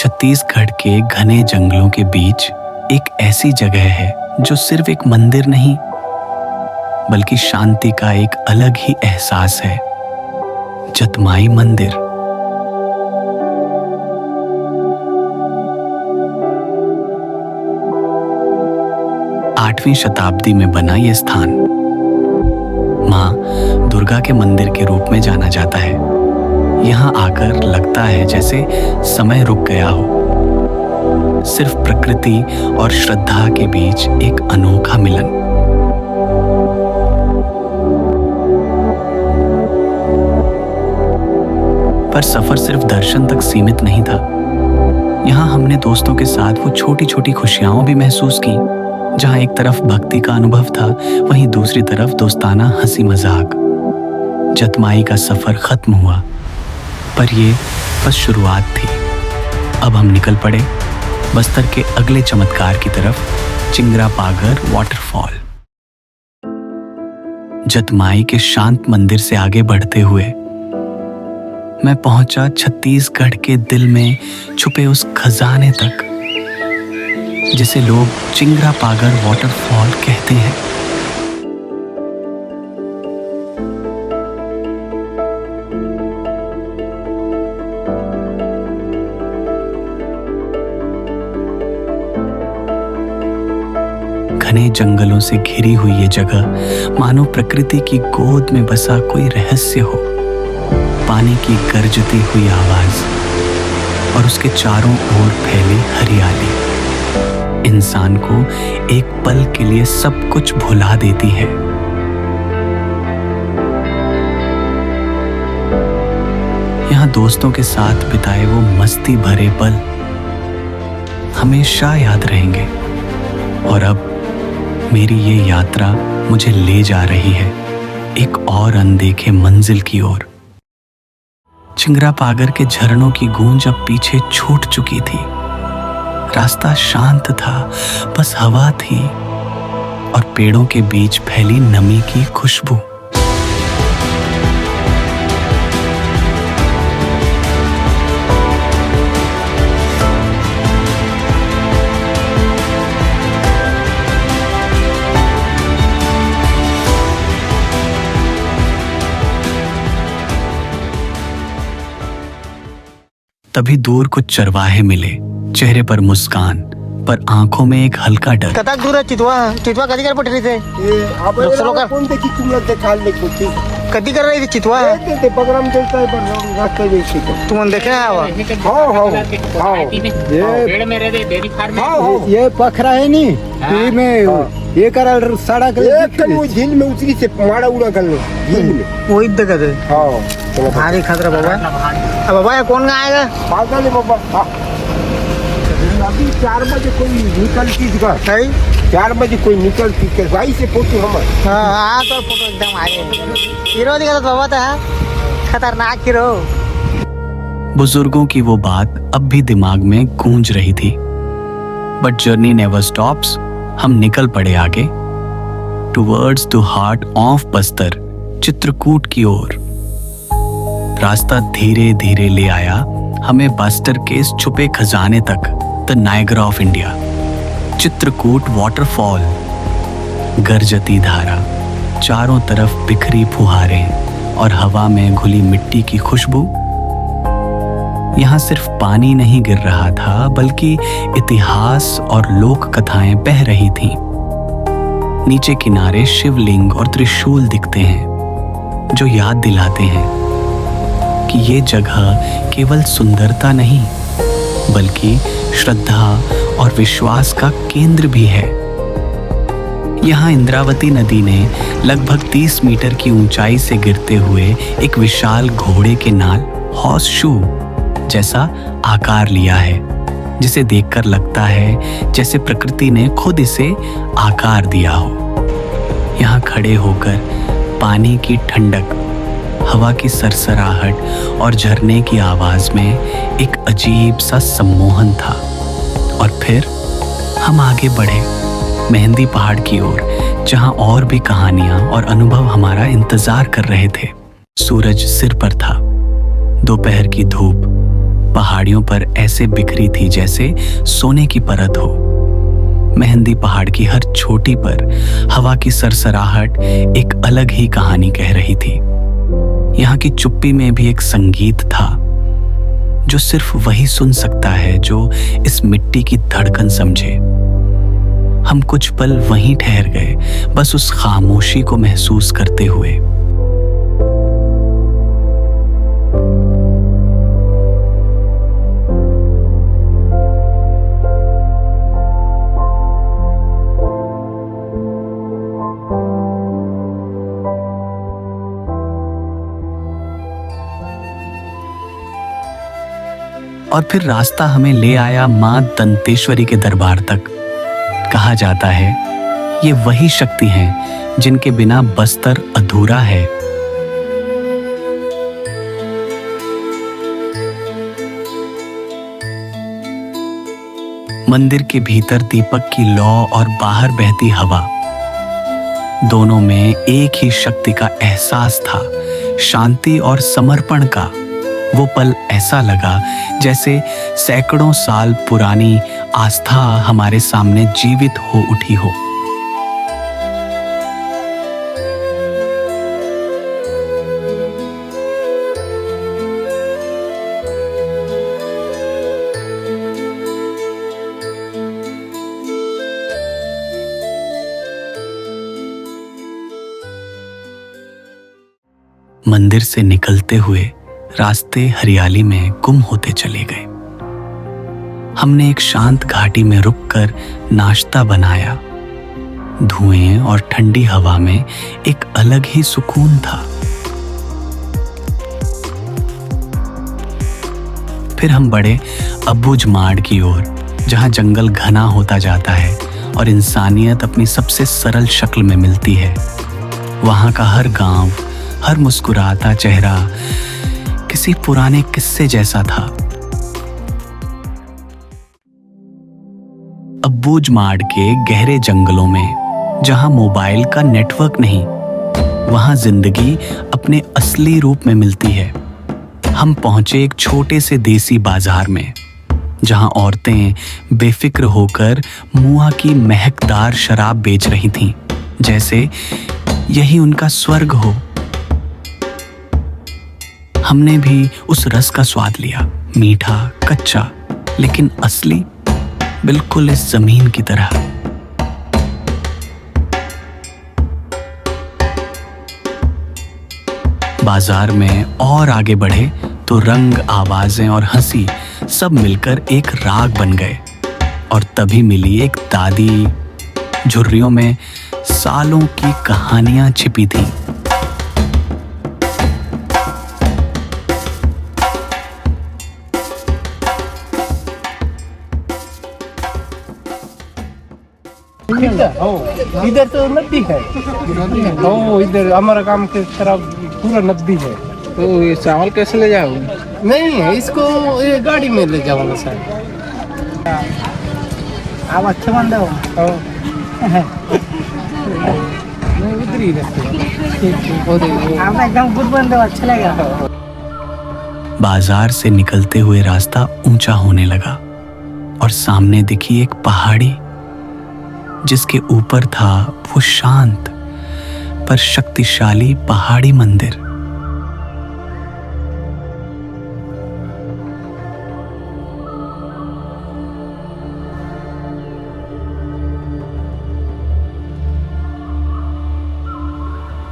छत्तीसगढ़ के घने जंगलों के बीच एक ऐसी जगह है जो सिर्फ एक मंदिर नहीं बल्कि शांति का एक अलग ही एहसास है। जतमाई मंदिर। आठवीं शताब्दी में बना यह स्थान मां दुर्गा के मंदिर के रूप में जाना जाता है। यहाँ आकर लगता है जैसे समय रुक गया हो। सिर्फ प्रकृति और श्रद्धा के बीच एक अनोखा मिलन। पर सफर सिर्फ दर्शन तक सीमित नहीं था। यहाँ हमने दोस्तों के साथ वो छोटी छोटी खुशियां भी महसूस की, जहाँ एक तरफ भक्ति का अनुभव था, वहीं दूसरी तरफ दोस्ताना हंसी मजाक। जतमाई का सफर खत्म हुआ, पर ये बस शुरुआत थी। अब हम निकल पड़े बस्तर के अगले चमत्कार की तरफ, चिंगरापागर वाटरफॉल। जतमाई के शांत मंदिर से आगे बढ़ते हुए मैं पहुंचा छत्तीसगढ़ के दिल में छुपे उस खजाने तक जिसे लोग चिंगरापागर वाटरफॉल कहते हैं। घने जंगलों से घिरी हुई ये जगह मानो प्रकृति की गोद में बसा कोई रहस्य हो। पानी की गरजती हुई आवाज और उसके चारों ओर फैली हरियाली इंसान को एक पल के लिए सब कुछ भुला देती है। यहाँ दोस्तों के साथ बिताए वो मस्ती भरे पल हमेशा याद रहेंगे। और अब मेरी ये यात्रा मुझे ले जा रही है एक और अनदेखे मंजिल की ओर। चिंगरापागर के झरनों की गूंज अब पीछे छूट चुकी थी। रास्ता शांत था, बस हवा थी और पेड़ों के बीच फैली नमी की खुशबू। तभी दूर कुछ चरवाहे मिले, चेहरे पर मुस्कान पर आंखों में एक हल्का डर। कतक दूर है चितवा कधी कर पटरी थे कोणते की तुम्हाला ते खाल्ले कुठे कधी कर रही थी चितवा ते प्रोग्राम चलता है पर रास्ते देखी तो तुम देखे आवा हो पेड़ में रहते डेयरी फार्म में ये पखरा है नी टी में ये करा साड़ा कर वो झील में उतरी से माड़ा उड़ा कर लो झील में वही देखते हां भारी खतरा बाबा। अब बाबा ये कौन आएगा? पागल है बाबा। अभी 4 बजे कोई निकलती दिखा सही 4 बजे कोई निकलती के भाई से फोटो हमार हाँ तो फोटो एकदम आगे हीरो दिखा बाबा था खतरनाक हीरो। बुजुर्गों की वो बात अब भी दिमाग में गूंज रही थी। But journey never stops. हम निकल पड़े आगे towards the heart of Bastar, Chitrakoot की ओर। रास्ता धीरे धीरे ले आया हमें बस्तर के इस छुपे खजाने तक, the Niagara of India, Chitrakoot waterfall. गरजती धारा, चारों तरफ बिखरी फुहारें और हवा में घुली मिट्टी की खुशबू। यहाँ सिर्फ पानी नहीं गिर रहा था बल्कि इतिहास और लोक कथाएं बह रही थीं। नीचे किनारे शिवलिंग और त्रिशूल दिखते हैं जो याद दिलाते हैं कि ये जगह केवल सुंदरता नहीं बल्कि श्रद्धा और विश्वास का केंद्र भी है। यहाँ इंद्रावती नदी ने लगभग 30 मीटर की ऊंचाई से गिरते हुए एक विशाल घोड़े के नाल हॉर्स शू जैसा आकार लिया है, जिसे देखकर लगता है जैसे प्रकृति ने खुद इसे आकार दिया हो। यहाँ खड़े होकर पानी की ठंडक, हवा की सरसराहट और झरने की आवाज में एक अजीब सा सम्मोहन था। और फिर हम आगे बढ़े मेहंदी पहाड़ की ओर, जहां और भी कहानियां और अनुभव हमारा इंतजार कर रहे थे। सूरज सिर पर था, दोपहर की धूप पहाड़ियों पर ऐसे बिखरी थी जैसे सोने की परत हो। मेहंदी पहाड़ की हर चोटी पर हवा की सरसराहट एक अलग ही कहानी कह रही थी। यहाँ की चुप्पी में भी एक संगीत था जो सिर्फ वही सुन सकता है जो इस मिट्टी की धड़कन समझे। हम कुछ पल वहीं ठहर गए, बस उस खामोशी को महसूस करते हुए। और फिर रास्ता हमें ले आया मां दंतेश्वरी के दरबार तक। कहा जाता है ये वही शक्ति हैं जिनके बिना बस्तर अधूरा है। मंदिर के भीतर दीपक की लौ और बाहर बहती हवा, दोनों में एक ही शक्ति का एहसास था, शांति और समर्पण का। वो पल ऐसा लगा जैसे सैकड़ों साल पुरानी आस्था हमारे सामने जीवित हो उठी हो। मंदिर से निकलते हुए रास्ते हरियाली में गुम होते चले गए। हमने एक शांत घाटी में रुककर नाश्ता बनाया। धुएं और ठंडी हवा में एक अलग ही सुकून था। फिर हम बढ़े अबुझमाड़ की ओर, जहां जंगल घना होता जाता है और इंसानियत अपनी सबसे सरल शक्ल में मिलती है। वहां का हर गांव, हर मुस्कुराता चेहरा किसी पुराने किस्से जैसा था। अबुझमाड़ के गहरे जंगलों में, जहां मोबाइल का नेटवर्क नहीं, वहां जिंदगी अपने असली रूप में मिलती है। हम पहुंचे एक छोटे से देसी बाजार में, जहां औरतें बेफिक्र होकर मुआ की महकदार शराब बेच रही थीं, जैसे यही उनका स्वर्ग हो। हमने भी उस रस का स्वाद लिया, मीठा, कच्चा, लेकिन असली, बिल्कुल इस जमीन की तरह। बाजार में और आगे बढ़े तो रंग, आवाजें और हंसी सब मिलकर एक राग बन गए। और तभी मिली एक दादी, झुर्रियों में सालों की कहानियां छिपी थी। इधर तो नदी है। इधर हमारा काम के तरफ पूरा नदी है। तो ये चावल कैसे ले जाओ? नहीं है, इसको ये गाड़ी में ले जाऊंगा सर। आप अच्छे बंदे हो। नहीं, उधर ही रहते हैं। आप एकदम गुड बंदे हो, अच्छा लगेगा। बाजार से निकलते हुए रास्ता ऊंचा होने लगा और सामने दिखी एक पहाड़ी, जिसके ऊपर था वो शांत पर शक्तिशाली पहाड़ी मंदिर।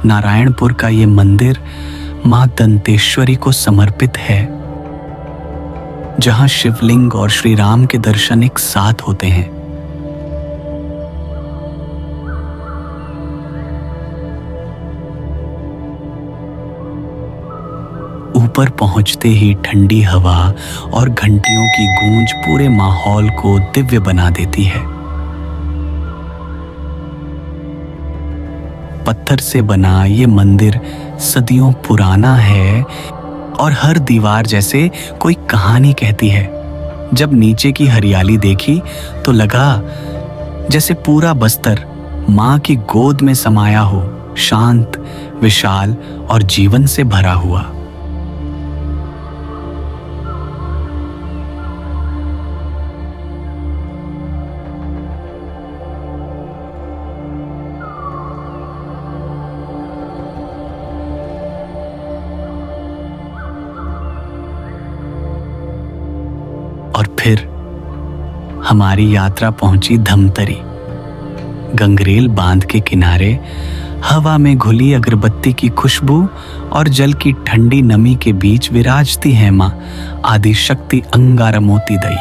नारायणपुर का ये मंदिर मां दंतेश्वरी को समर्पित है, जहां शिवलिंग और श्री राम के दर्शन एक साथ होते हैं। ऊपर पहुंचते ही ठंडी हवा और घंटियों की गूंज पूरे माहौल को दिव्य बना देती है। पत्थर से बना ये मंदिर सदियों पुराना है और हर दीवार जैसे कोई कहानी कहती है। जब नीचे की हरियाली देखी तो लगा जैसे पूरा बस्तर मां की गोद में समाया हो, शांत, विशाल और जीवन से भरा हुआ। फिर हमारी यात्रा पहुंची धमतरी। गंगरेल बांध के किनारे हवा में घुली अगरबत्ती की खुशबू और जल की ठंडी नमी के बीच विराजती है मां आदिशक्ति अंगारमोती दई।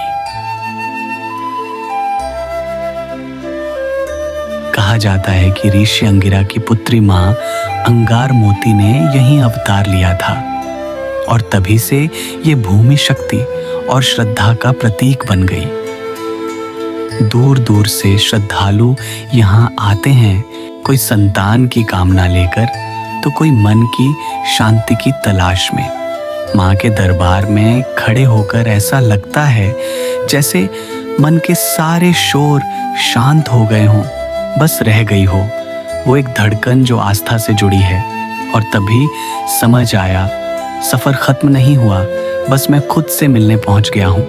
कहा जाता है कि ऋषि अंगिरा की पुत्री मां अंगारमोती ने यहीं अवतार लिया था और तभी से ये भूमि शक्ति और श्रद्धा का प्रतीक बन गई। दूर दूर से श्रद्धालु यहाँ आते हैं, कोई संतान की कामना लेकर तो कोई मन की शांति की तलाश में। माँ के दरबार में खड़े होकर ऐसा लगता है जैसे मन के सारे शोर शांत हो गए हों, बस रह गई हो वो एक धड़कन जो आस्था से जुड़ी है। और तभी समझ आया सफर खत्म नहीं हुआ, बस मैं खुद से मिलने पहुंच गया हूं।